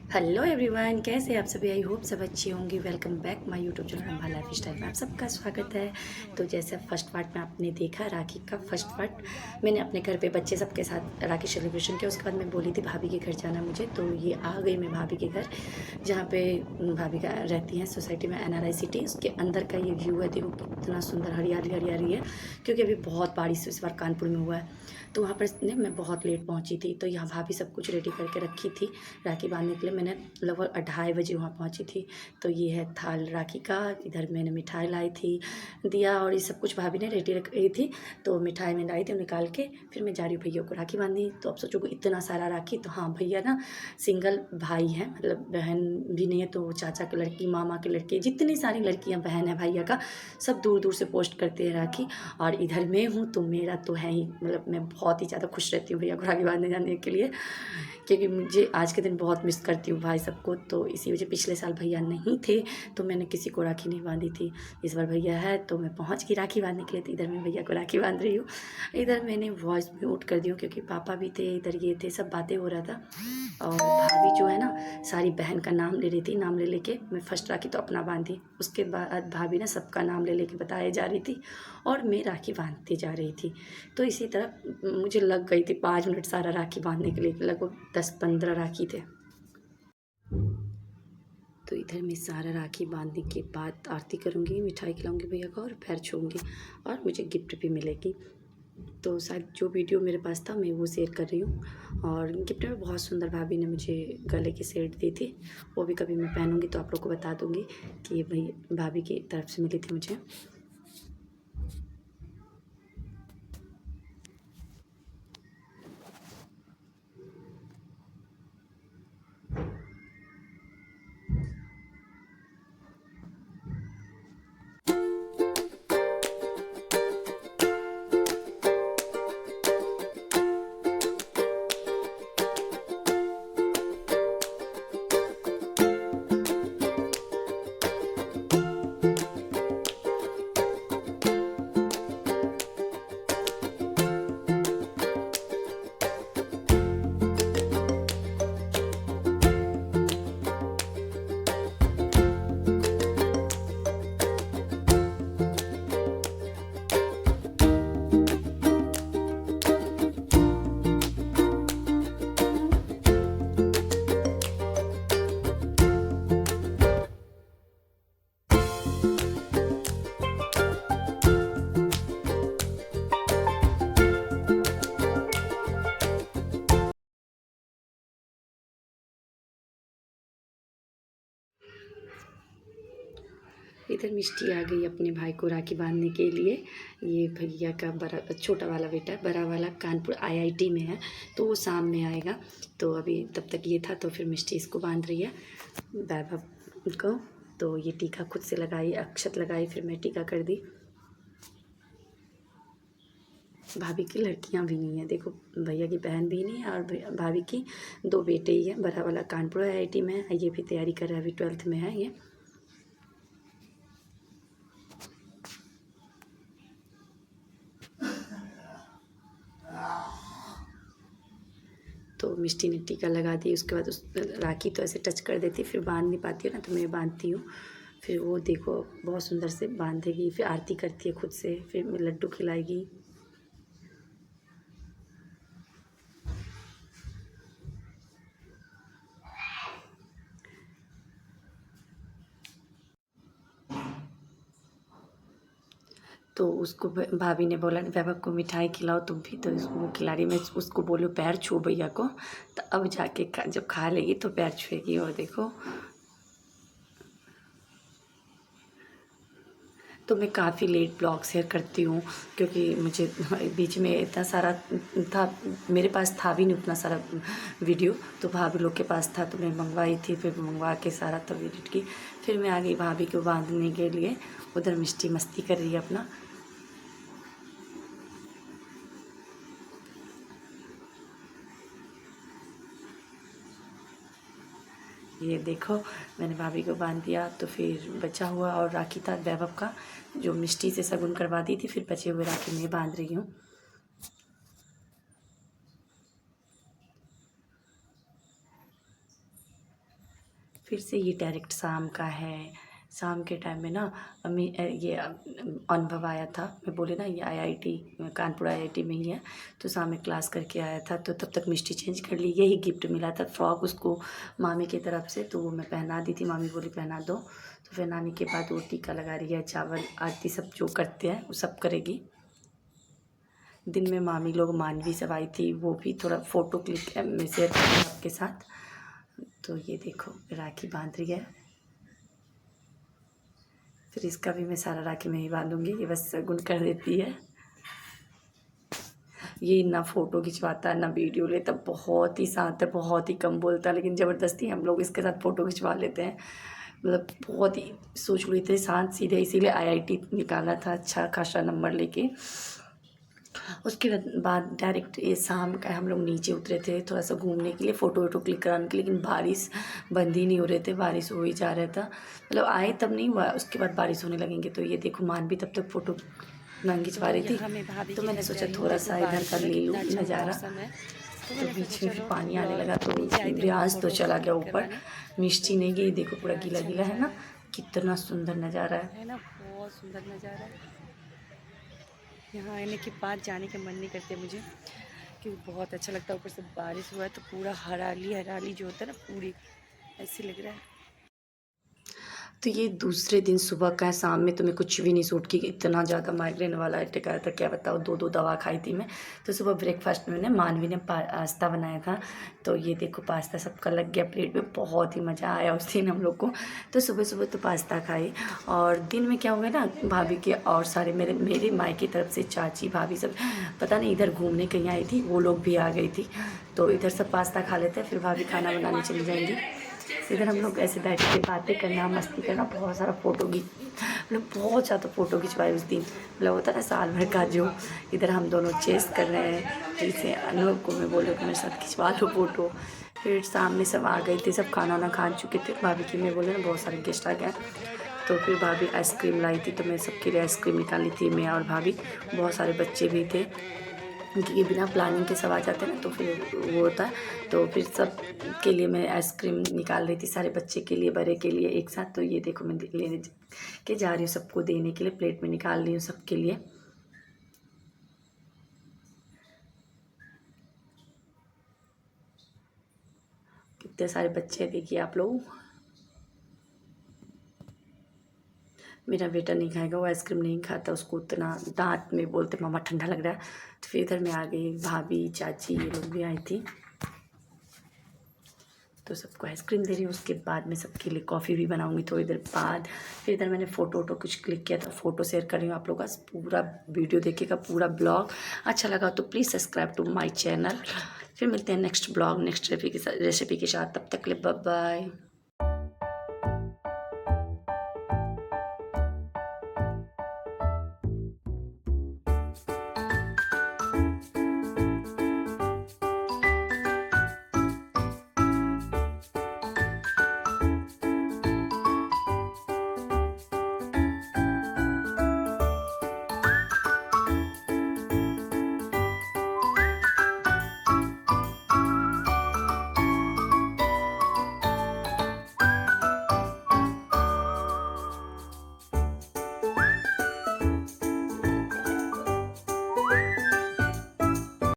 Hello everyone, कैसे आप सभी। आई होप सब अच्छे होंगे। Welcome back my YouTube channel Rambha life style में आप सबका स्वागत है। तो जैसे फर्स्ट पार्ट में आपने देखा राखी का फर्स्ट पार्ट, मैंने अपने घर पे बच्चे सबके साथ राखी सेलिब्रेशन किया। उसके बाद मैं बोली थी भाभी के घर जाना मुझे, तो ये आ गई मैं भाभी के घर, जहाँ पे भाभी का रहती हैं सोसाइटी में, NRI सिटी। उसके अंदर का ये व्यू है, देखो कितना सुंदर हरियाली हरियाली है, क्योंकि अभी बहुत बारिश इस बार कानपुर में हुआ है। तो वहाँ पर मैं बहुत लेट पहुँची थी, तो यहाँ भाभी सब कुछ रेडी करके रखी थी राखी बांधने के लिए। मैंने लगभग 2:30 बजे वहाँ पहुँची थी। तो ये है थाल राखी का, इधर मैंने मिठाई लाई थी, दिया और ये सब कुछ भाभी ने रेडी रख रही थी। तो मिठाई में लाई थी निकाल के, फिर मैं जा रही हूँ भैया को राखी बांधनी। तो अब सोचो इतना सारा राखी, तो हाँ भैया ना सिंगल भाई हैं, मतलब बहन भी नहीं है, तो वो चाचा की लड़की, मामा की लड़की, जितनी सारी लड़कियाँ बहन है भैया का, सब दूर दूर से पोस्ट करते हैं राखी। और इधर मैं हूँ तो मेरा तो है ही, मतलब मैं बहुत ही ज़्यादा खुश रहती हूँ भैया को राखी बांधने जाने के लिए, क्योंकि मुझे आज के दिन बहुत मिस करती हूँ भाई सबको। तो इसी वजह पिछले साल भैया नहीं थे तो मैंने किसी को राखी नहीं बांधी थी। इस बार भैया है तो मैं पहुँच गई राखी बांधने के लिए। तो इधर मैं भैया को राखी बांध रही हूँ। इधर मैंने वॉइस म्यूट कर दी हूँ क्योंकि पापा भी थे इधर, ये थे, सब बातें हो रहा था। और भाभी जो है ना सारी बहन का नाम ले रही थी, नाम ले लेके मैं फर्स्ट राखी तो अपना बांधी, उसके बाद भाभी ने सबका नाम ले लेके बताए जा रही थी और मैं राखी बांधती जा रही थी। तो इसी तरह मुझे लग गई थी 5 मिनट सारा राखी बांधने के लिए, लगभग 10-15 राखी थे। तो इधर मैं सारा राखी बांधने के बाद आरती करूँगी, मिठाई खिलाऊँगी भैया को और पैर छूऊँगी और मुझे गिफ्ट भी मिलेगी। तो शायद जो वीडियो मेरे पास था मैं वो शेयर कर रही हूँ। और गिफ्ट में बहुत सुंदर भाभी ने मुझे गले की सेट दी थी, वो भी कभी मैं पहनूँगी तो आप लोग को बता दूँगी कि ये भाई भाभी की तरफ से मिली थी मुझे। इधर मिष्टी आ गई अपने भाई को राखी बांधने के लिए। ये भैया का बड़ा छोटा वाला बेटा, बड़ा वाला कानपुर IIT में है, तो वो शाम में आएगा। तो अभी तब तक ये था, तो फिर मिष्टी इसको बांध रही है वैभव को। तो ये टीका खुद से लगाई, अक्षत लगाई, फिर मैं टीका कर दी। भाभी की लड़कियां भी नहीं है, देखो भैया की बहन भी नहीं है और भाभी की 2 बेटे ही हैं। बड़ा वाला कानपुर IIT में है, ये भी तैयारी कर रहा है, अभी 12th में है ये। तो मिष्टी ने टीका लगा दी, उसके बाद उस राखी तो ऐसे टच कर देती, फिर बांध नहीं पाती हो ना, तो मैं बांधती हूँ। फिर वो देखो बहुत सुंदर से बांधेगी, फिर आरती करती है खुद से, फिर लड्डू खिलाएगी। तो उसको भाभी ने बोला वैभव को मिठाई खिलाओ तुम भी, तो वो खिला रही। मैं उसको बोलूँ पैर छू भैया को, तो अब जाके जब खा लेगी तो पैर छुएगी। और देखो तो मैं काफ़ी लेट ब्लॉग शेयर करती हूँ, क्योंकि मुझे बीच में इतना सारा था, मेरे पास था भी नहीं उतना सारा वीडियो, तो भाभी लोग के पास था तो मैं मंगवाई थी, फिर मंगवा के सारा तब एडिट की। फिर मैं आ गई भाभी को बांधने के लिए। उधर मिष्टी मस्ती कर रही है अपना। ये देखो मैंने भाभी को बांध दिया, तो फिर बचा हुआ और राखी था वैभव का, जो मिष्टी से शगुन करवा दी थी, फिर बचे हुए राखी मैं बांध रही हूँ। फिर से ये डायरेक्ट शाम का है। शाम के टाइम में ना ये अनुभव आया था, मैं बोले ना ये आईआईटी कानपुर आईआईटी में ही है, तो शाम में क्लास करके आया था। तो तब तक मिष्टी चेंज कर ली, यही गिफ्ट मिला था फ्रॉक उसको मामी की तरफ से, तो वो मैं पहना दी थी, मामी बोली पहना दो। तो पहनाने के बाद वो टीका लगा रही है, चावल आरती सब जो करते हैं वो सब करेगी। दिन में मामी लोग मानवी सब आई थी, वो भी थोड़ा फ़ोटो क्लिक में शेयर करूँगी आपके साथ। तो ये देखो राखी बांध रही है, फिर इसका भी मैं सारा राखी में ही बांधूंगी, ये बस शगुन कर देती है। ये ना फ़ोटो खिंचवाता ना वीडियो लेता, बहुत ही शांत है, बहुत ही कम बोलता है, लेकिन ज़बरदस्ती हम लोग इसके साथ फ़ोटो खिंचवा लेते हैं। मतलब बहुत ही सोच लो इतने शांत सीधे, इसीलिए आईआईटी निकाला था अच्छा खासा नंबर लेके। उसके बाद डायरेक्ट ये शाम का हम लोग नीचे उतरे थे थोड़ा सा घूमने के लिए, फ़ोटो वोटो क्लिक कराने के लिए, लेकिन बारिश बंद ही नहीं हो रहे थे, बारिश हो ही जा रहा था। मतलब आए तब नहीं हुआ, उसके बाद बारिश होने लगेंगे। तो ये देखो मान भी तब तक फ़ोटो ना खिंचवा रही थी, तो मैंने सोचा थोड़ा सा इधर का ले लूँ नज़ारा। तो बीच में फिर पानी आने लगा, तो रियाज तो चला गया ऊपर, मिष्टी नहीं गई। देखो पूरा गीला गीला है ना, कितना सुंदर नज़ारा है ना, बहुत सुंदर नज़ारा है। यहाँ आने के बाद जाने का मन नहीं करते मुझे, क्योंकि बहुत अच्छा लगता है। ऊपर से बारिश हुआ है तो पूरा हरियाली हरियाली जो होता है ना, पूरी ऐसी लग रहा है। तो ये दूसरे दिन सुबह का है, शाम में तो मैं कुछ भी नहीं सूट की, इतना ज़्यादा माइग्रेन वाला अटैक आया था, क्या बताओ, 2 दवा खाई थी मैं। तो सुबह ब्रेकफास्ट में मैंने मानवी ने पास्ता बनाया था, तो ये देखो पास्ता सबका लग गया प्लेट में, बहुत ही मज़ा आया उस दिन हम लोग को। तो सुबह सुबह तो पास्ता खाई, और दिन में क्या हुआ ना, भाभी के और सारे मेरे माई की तरफ से चाची भाभी सब पता नहीं इधर घूमने कहीं आई थी, वो लोग भी आ गई थी, तो इधर सब पास्ता खा लेते हैं, फिर भाभी खाना बनाने चली जाएंगी। इधर हम लोग ऐसे बैठ के बातें करना, मस्ती करना, बहुत सारा फ़ोटो मतलब बहुत ज़्यादा फ़ोटो खिंचवाए उस दिन। मतलब होता है ना साल भर का जो, इधर हम दोनों चेस कर रहे हैं, जैसे अनूप को मैं बोले कि मेरे साथ खिंचवा लो फ़ोटो। फिर सामने सब आ गए थे, सब खाना वाना खा चुके थे, भाभी की मैं बोले ना बहुत सारे गेस्ट आ गए। तो फिर भाभी आइसक्रीम लाई थी, तो मैं सबके लिए आइसक्रीम निकाली थी, मैं और भाभी, बहुत सारे बच्चे भी थे, क्योंकि बिना प्लानिंग के सब आ जाते हैं ना, तो फिर वो होता है। तो फिर सब के लिए मैं आइसक्रीम निकाल रही थी, सारे बच्चे के लिए बड़े के लिए एक साथ। तो ये देखो मैं लेने के जा रही हूँ, सबको देने के लिए प्लेट में निकाल रही हूँ सबके लिए। कितने सारे बच्चे देखिए आप लोग। मेरा बेटा नहीं खाएगा, वो आइसक्रीम नहीं खाता, उसको उतना दांत में बोलते मामा ठंडा लग रहा है। तो फिर इधर मैं आ गई, भाभी चाची ये लोग भी आई थी, तो सबको आइसक्रीम दे रही हूँ। उसके बाद मैं सबके लिए कॉफ़ी भी बनाऊँगी थोड़ी देर बाद। फिर इधर मैंने फ़ोटो वोटो कुछ क्लिक किया था, फ़ोटो शेयर कर रही हूँ आप लोगों का। पूरा वीडियो देखिएगा, पूरा ब्लॉग अच्छा लगा तो please subscribe to my channel. फिर मिलते हैं नेक्स्ट ब्लॉग नेक्स्ट रेसिपी के साथ, तब तक के लिए बाय बाय।